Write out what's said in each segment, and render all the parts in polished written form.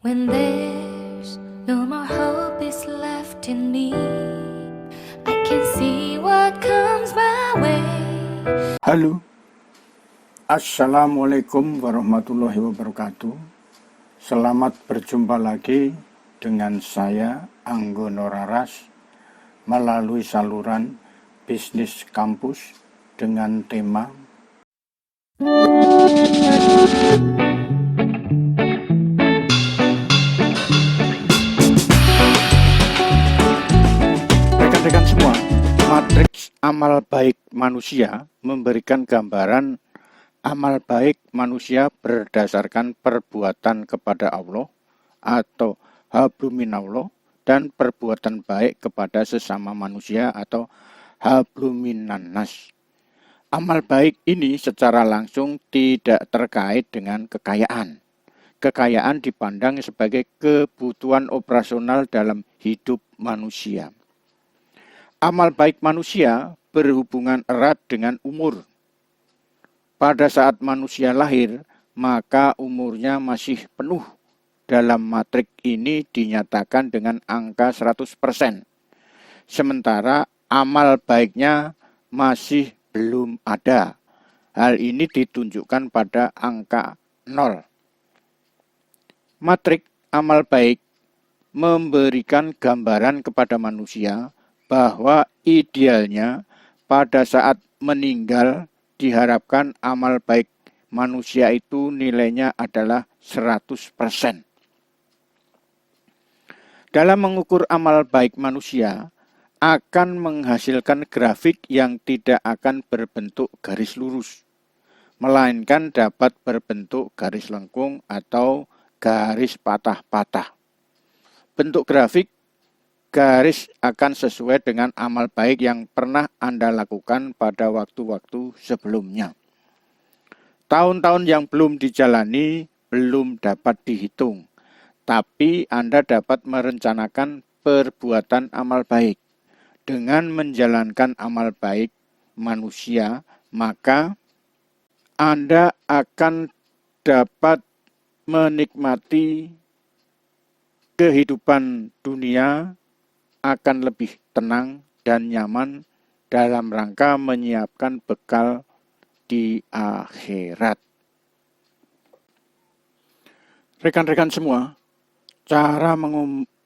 When there's no more hope is left in me, I can see what comes my way. Halo, Assalamualaikum warahmatullahi wabarakatuh. Selamat berjumpa lagi dengan saya Anggono Raras melalui saluran Bisnis Kampus dengan tema rekan-rekan semua. Matriks amal baik manusia memberikan gambaran amal baik manusia berdasarkan perbuatan kepada Allah atau habluminallah dan perbuatan baik kepada sesama manusia atau habluminannas. Amal baik ini secara langsung tidak terkait dengan kekayaan. Kekayaan dipandang sebagai kebutuhan operasional dalam hidup manusia. Amal baik manusia berhubungan erat dengan umur. Pada saat manusia lahir, maka umurnya masih penuh. Dalam matrik ini dinyatakan dengan angka 100%. Sementara amal baiknya masih belum ada. Hal ini ditunjukkan pada angka 0. Matrik amal baik memberikan gambaran kepada manusia bahwa idealnya pada saat meninggal diharapkan amal baik manusia itu nilainya adalah 100%. Dalam mengukur amal baik manusia akan menghasilkan grafik yang tidak akan berbentuk garis lurus, melainkan dapat berbentuk garis lengkung atau garis patah-patah. Bentuk grafik garis akan sesuai dengan amal baik yang pernah Anda lakukan pada waktu-waktu sebelumnya. Tahun-tahun yang belum dijalani belum dapat dihitung, tapi Anda dapat merencanakan perbuatan amal baik. Dengan menjalankan amal baik manusia, maka Anda akan dapat menikmati kehidupan dunia akan lebih tenang dan nyaman dalam rangka menyiapkan bekal di akhirat. Rekan-rekan semua, cara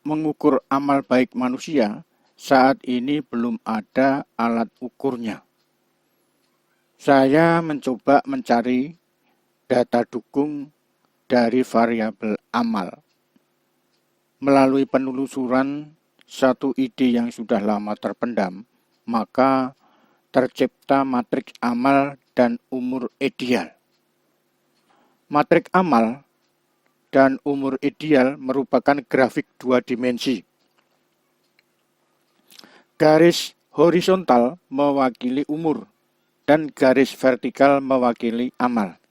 mengukur amal baik manusia saat ini belum ada alat ukurnya. Saya mencoba mencari data dukung dari variabel amal. Melalui penelusuran satu ide yang sudah lama terpendam, maka tercipta matriks amal dan umur ideal. Matriks amal dan umur ideal merupakan grafik dua dimensi. Garis horizontal mewakili umur dan garis vertikal mewakili amal.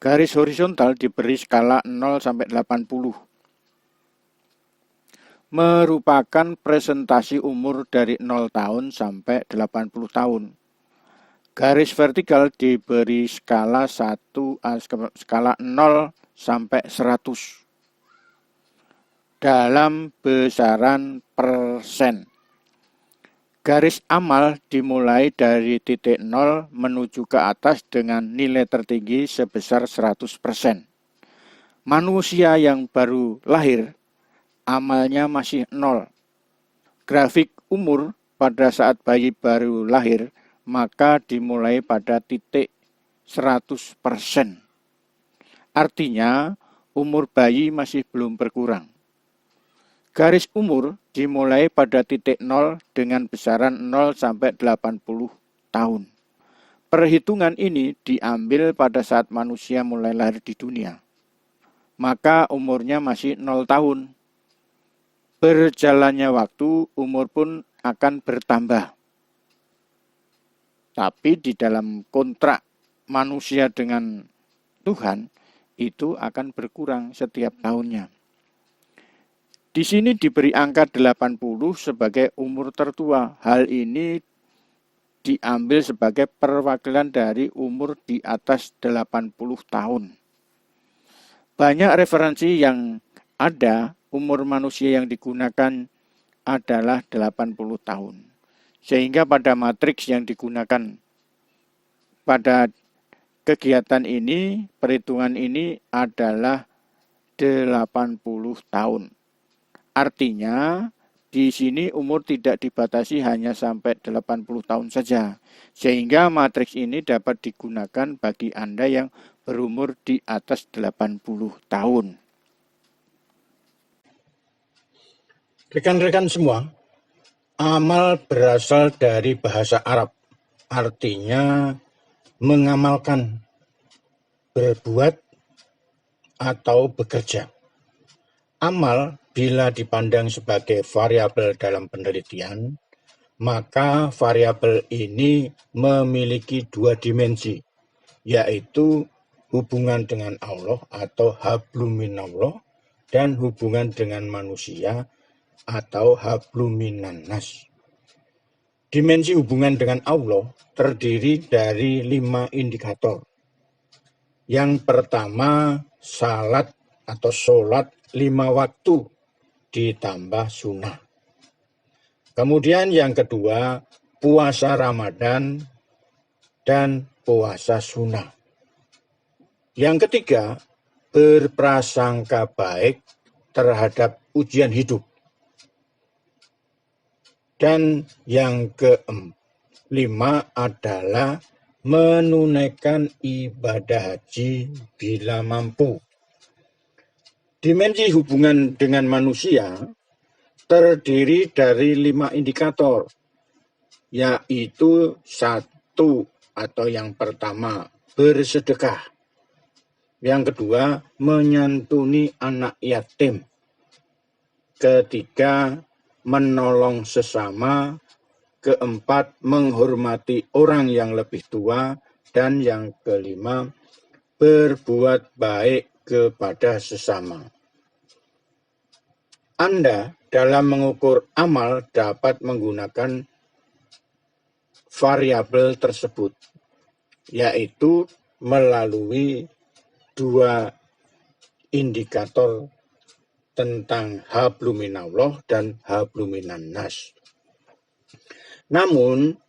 Garis horizontal diberi skala 0 sampai 80. Merupakan presentasi umur dari 0 tahun sampai 80 tahun. Garis vertikal diberi skala 0 sampai 100 dalam besaran persen. Garis amal dimulai dari titik 0 menuju ke atas dengan nilai tertinggi sebesar 100%. Manusia yang baru lahir amalnya masih 0. Grafik umur pada saat bayi baru lahir maka dimulai pada titik 100%. Artinya umur bayi masih belum berkurang. Garis umur dimulai pada titik 0 dengan besaran 0 sampai 80 tahun. Perhitungan ini diambil pada saat manusia mulai lahir di dunia. Maka umurnya masih 0 tahun. Berjalannya waktu, umur pun akan bertambah. Tapi di dalam kontrak manusia dengan Tuhan, itu akan berkurang setiap tahunnya. Di sini diberi angka 80 sebagai umur tertua. Hal ini diambil sebagai perwakilan dari umur di atas 80 tahun. Banyak referensi yang ada, umur manusia yang digunakan adalah 80 tahun. Sehingga pada matriks yang digunakan pada kegiatan ini, perhitungan ini adalah 80 tahun. Artinya, di sini umur tidak dibatasi hanya sampai 80 tahun saja. Sehingga matriks ini dapat digunakan bagi Anda yang berumur di atas 80 tahun. Rekan-rekan semua, amal berasal dari bahasa Arab. Artinya mengamalkan, berbuat, atau bekerja. Amal bila dipandang sebagai variabel dalam penelitian, maka variabel ini memiliki dua dimensi, yaitu hubungan dengan Allah atau hablum minallah dan hubungan dengan manusia atau hablum minan nas. Dimensi hubungan dengan Allah terdiri dari 5 indikator. Yang pertama, salat atau sholat 5 waktu ditambah sunnah. Kemudian yang kedua, puasa Ramadan dan puasa sunnah. Yang ketiga, berprasangka baik terhadap ujian hidup. Dan yang kelima adalah menunaikan ibadah haji bila mampu. Dimensi hubungan dengan manusia terdiri dari 5 indikator, yaitu 1 atau yang pertama, bersedekah. Yang kedua, menyantuni anak yatim. Ketiga, menolong sesama. Keempat, menghormati orang yang lebih tua. Dan yang kelima, berbuat baik kepada sesama. Anda dalam mengukur amal dapat menggunakan variabel tersebut, yaitu melalui 2 indikator tentang hablum minallah dan hablum minan nas. Namun,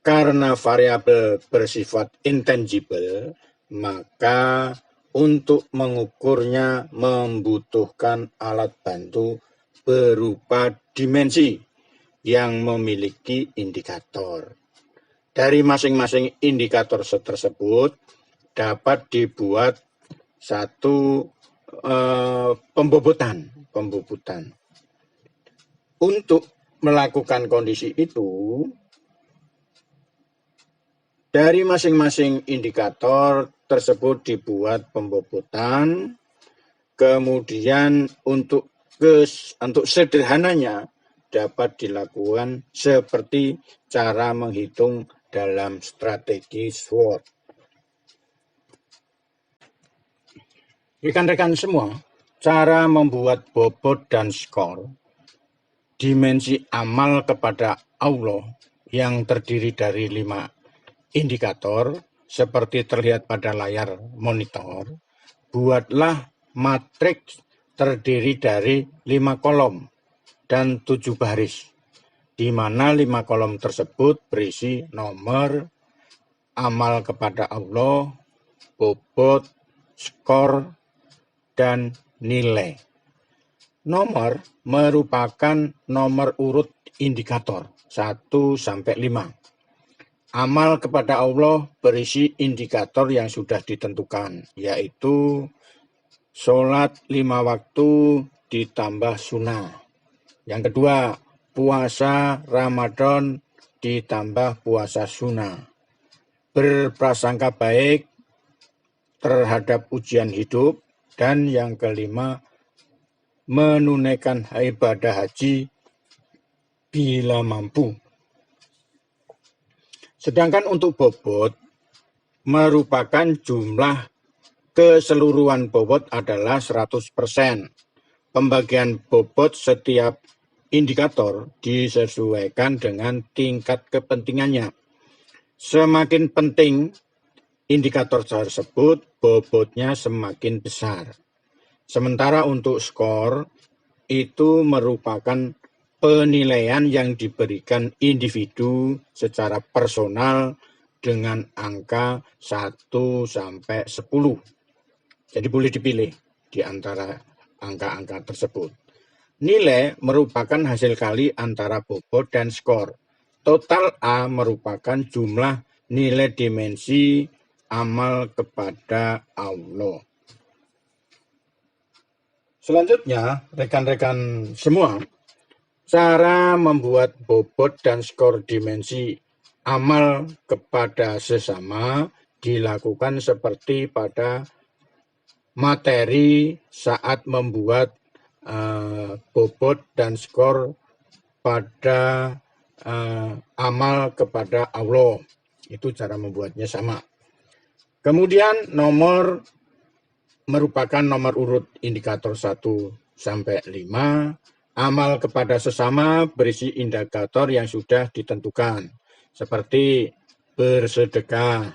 karena variabel bersifat intangible, maka untuk mengukurnya membutuhkan alat bantu berupa dimensi yang memiliki indikator. Dari masing-masing indikator tersebut dapat dibuat satu pembobotan. Untuk melakukan kondisi itu, dari masing-masing indikator tersebut dibuat pembobotan, kemudian untuk sederhananya dapat dilakukan seperti cara menghitung dalam strategi SWOT. Rekan-rekan semua, cara membuat bobot dan skor dimensi amal kepada Allah yang terdiri dari 5 indikator seperti terlihat pada layar monitor. Buatlah matriks terdiri dari 5 kolom dan 7 baris, di mana 5 kolom tersebut berisi nomor, amal kepada Allah, bobot, skor, dan nilai. Nomor merupakan nomor urut indikator 1 sampai 5. Amal kepada Allah berisi indikator yang sudah ditentukan, yaitu sholat 5 waktu ditambah sunnah. Yang kedua, puasa Ramadan ditambah puasa sunnah. Berprasangka baik terhadap ujian hidup. Dan yang kelima, menunaikan ibadah haji bila mampu. Sedangkan untuk bobot, merupakan jumlah keseluruhan bobot adalah 100%. Pembagian bobot setiap indikator disesuaikan dengan tingkat kepentingannya. Semakin penting indikator tersebut, bobotnya semakin besar. Sementara untuk skor itu merupakan penilaian yang diberikan individu secara personal dengan angka 1 sampai 10. Jadi boleh dipilih di antara angka-angka tersebut. Nilai merupakan hasil kali antara bobot dan skor. Total A merupakan jumlah nilai dimensi amal kepada Allah. Selanjutnya, rekan-rekan semua, cara membuat bobot dan skor dimensi amal kepada sesama dilakukan seperti pada materi saat membuat bobot dan skor pada amal kepada Allah. Itu cara membuatnya sama. Kemudian nomor merupakan nomor urut indikator 1 sampai 5. Amal kepada sesama berisi indikator yang sudah ditentukan, seperti bersedekah,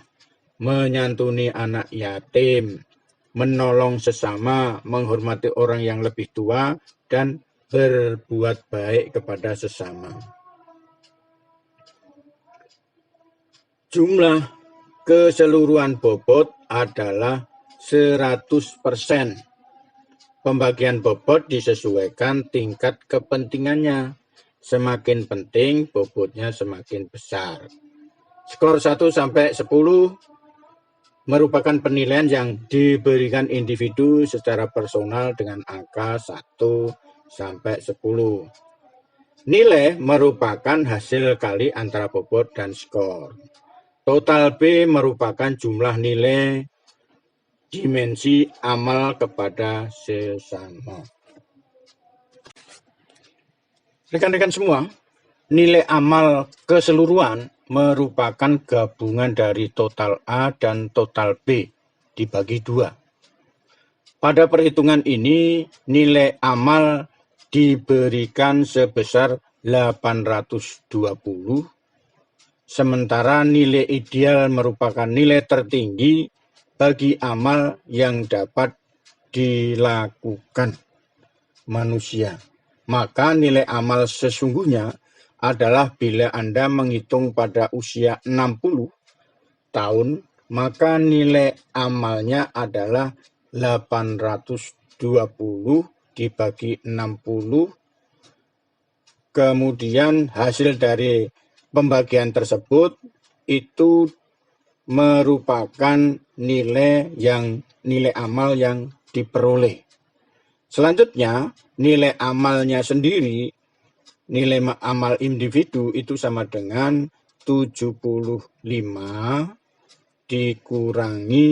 menyantuni anak yatim, menolong sesama, menghormati orang yang lebih tua, dan berbuat baik kepada sesama. Jumlah keseluruhan bobot adalah 100%. Pembagian bobot disesuaikan tingkat kepentingannya. Semakin penting, bobotnya semakin besar. Skor 1 sampai 10 merupakan penilaian yang diberikan individu secara personal dengan angka 1 sampai 10. Nilai merupakan hasil kali antara bobot dan skor. Total B merupakan jumlah nilai dimensi amal kepada sesama. Rekan-rekan semua, nilai amal keseluruhan merupakan gabungan dari total A dan total B dibagi 2. Pada perhitungan ini, nilai amal diberikan sebesar 820, sementara nilai ideal merupakan nilai tertinggi bagi amal yang dapat dilakukan manusia. Maka nilai amal sesungguhnya adalah bila Anda menghitung pada usia 60 tahun, maka nilai amalnya adalah 820 dibagi 60. Kemudian hasil dari pembagian tersebut itu merupakan nilai amal yang diperoleh. Selanjutnya, nilai amalnya sendiri, nilai amal individu itu sama dengan 75 dikurangi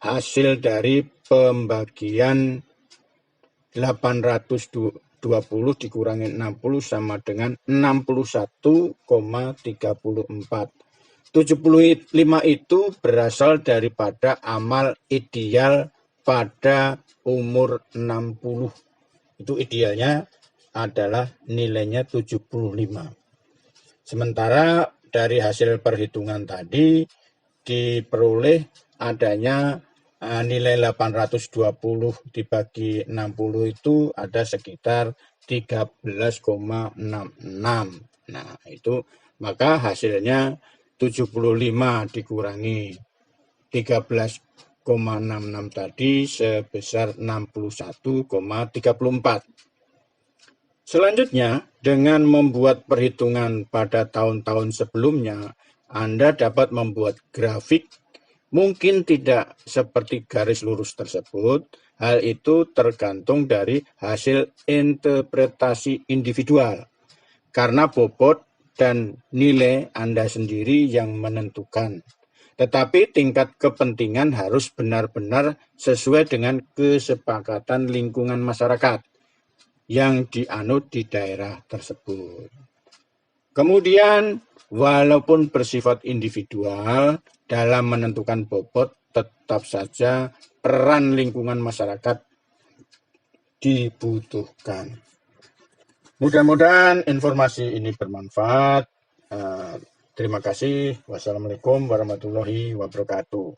hasil dari pembagian 820 dikurangi 60 sama dengan 61,34. 75 itu berasal daripada amal ideal pada umur 60. Itu idealnya adalah nilainya 75. Sementara dari hasil perhitungan tadi diperoleh adanya nilai 820 dibagi 60 itu ada sekitar 13,66. Nah, itu maka hasilnya 75 dikurangi 13,66 tadi sebesar 61,34. Selanjutnya, dengan membuat perhitungan pada tahun-tahun sebelumnya, Anda dapat membuat grafik, mungkin tidak seperti garis lurus tersebut. Hal itu tergantung dari hasil interpretasi individual, karena bobot dan nilai Anda sendiri yang menentukan. Tetapi tingkat kepentingan harus benar-benar sesuai dengan kesepakatan lingkungan masyarakat yang dianut di daerah tersebut. Kemudian, walaupun bersifat individual dalam menentukan bobot, tetap saja peran lingkungan masyarakat dibutuhkan. Mudah-mudahan informasi ini bermanfaat. Terima kasih. Wassalamualaikum warahmatullahi wabarakatuh.